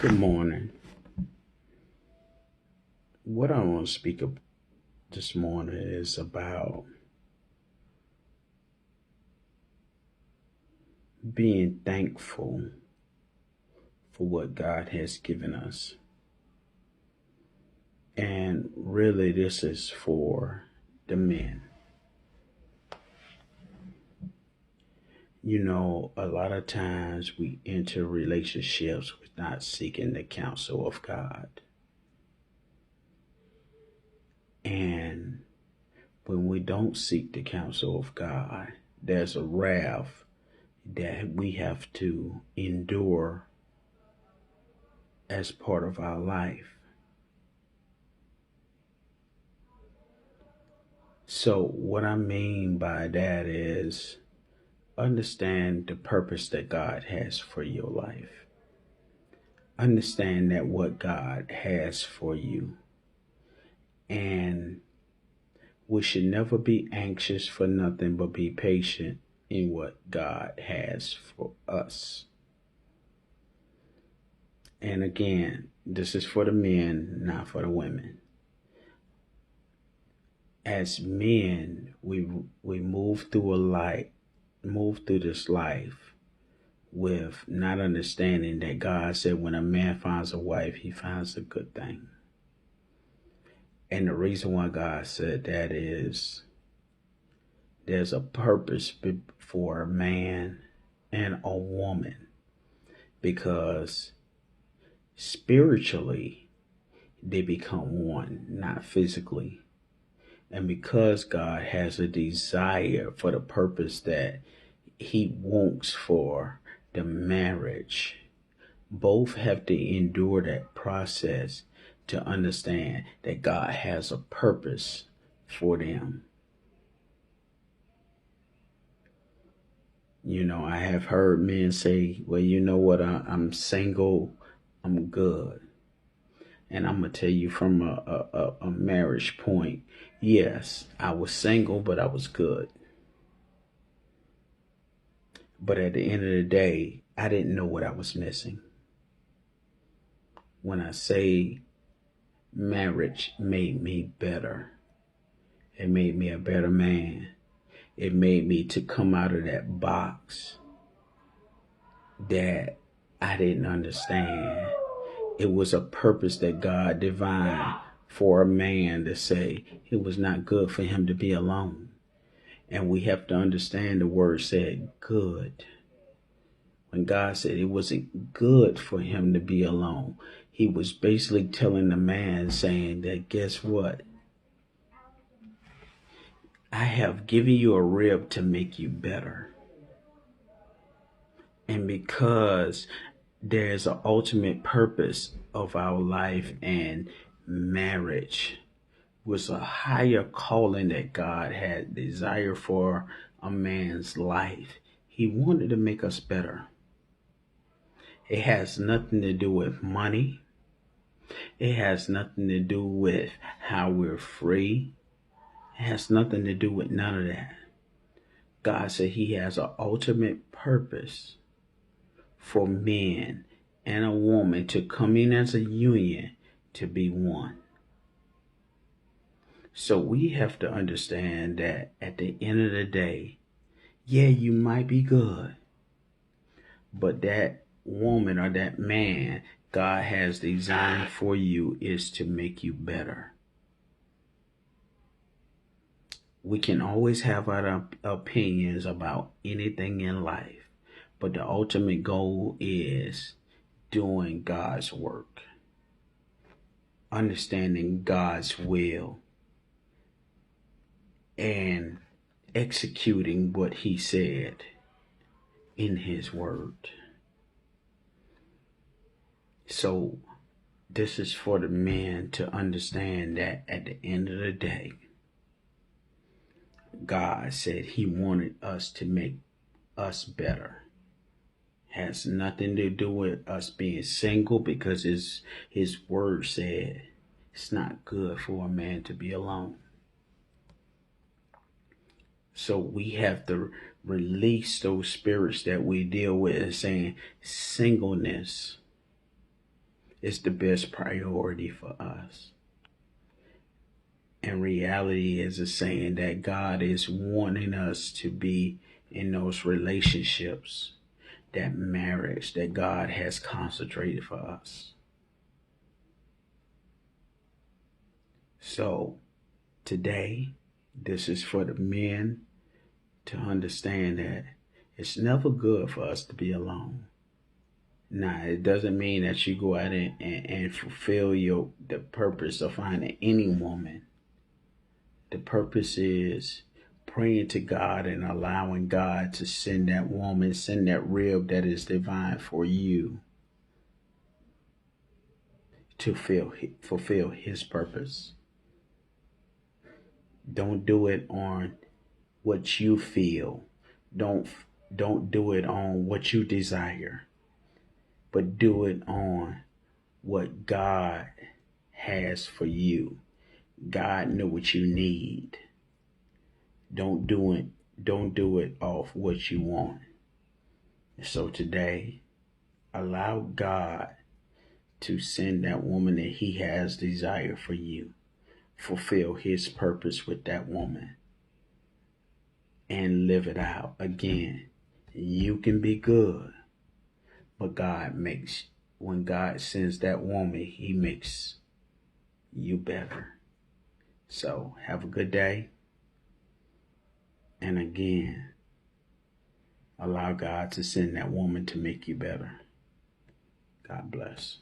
Good morning. What I want to speak of this morning is about being thankful for what God has given us. And really, this is for the men. A lot of times we enter relationships with not seeking the counsel of God. And when we don't seek the counsel of God, there's a wrath that we have to endure as part of our life. So what I mean by that is understand the purpose that God has for your life. Understand that what God has for you. And we should never be anxious for nothing but be patient in what God has for us. And again, this is for the men, not for the women. As men, we move through this life with not understanding that God said when a man finds a wife, he finds a good thing. And the reason why God said that is there's a purpose for a man and a woman, because spiritually they become one, not physically. And because God has a desire for the purpose that he wants for the marriage, both have to endure that process to understand that God has a purpose for them. I have heard men say, well, you know what, I'm single, I'm good. And I'm going to tell you from a marriage point, yes, I was single, but I was good. But at the end of the day, I didn't know what I was missing. When I say marriage made me better, it made me a better man. It made me to come out of that box that I didn't understand. It was a purpose that God divined for a man to say it was not good for him to be alone. And we have to understand the word said good. When God said it wasn't good for him to be alone, he was basically telling the man, saying that, guess what? I have given you a rib to make you better. And because there's an ultimate purpose of our life, and marriage was a higher calling that God had desire for a man's life. He wanted to make us better. It has nothing to do with money. It has nothing to do with how we're free. It has nothing to do with none of that. God said he has an ultimate purpose for men and a woman to come in as a union to be one. So we have to understand that at the end of the day, yeah, you might be good, but that woman or that man God has designed for you is to make you better. We can always have our opinions about anything in life, but the ultimate goal is doing God's work, understanding God's will, and executing what he said in his word. So this is for the men to understand that at the end of the day, God said he wanted us to make us better. Has nothing to do with us being single, because his word said it's not good for a man to be alone. So we have to release those spirits that we deal with, saying singleness is the best priority for us. And reality is a saying that God is wanting us to be in those relationships, that marriage that God has concentrated for us. So today, this is for the men to understand that it's never good for us to be alone. Now, it doesn't mean that you go out and fulfill the purpose of finding any woman. The purpose is praying to God and allowing God to send that woman, send that rib that is divine for you to fulfill his purpose. Don't do it on what you feel. Don't don't do it on what you desire, but do it on what God has for you. God know what you need. Don't do it off what you want. So today, allow God to send that woman that he has desire for you. Fulfill his purpose with that woman and live it out. Again, you can be good, but when God sends that woman, he makes you better. So have a good day. And again, allow God to send that woman to make you better. God bless.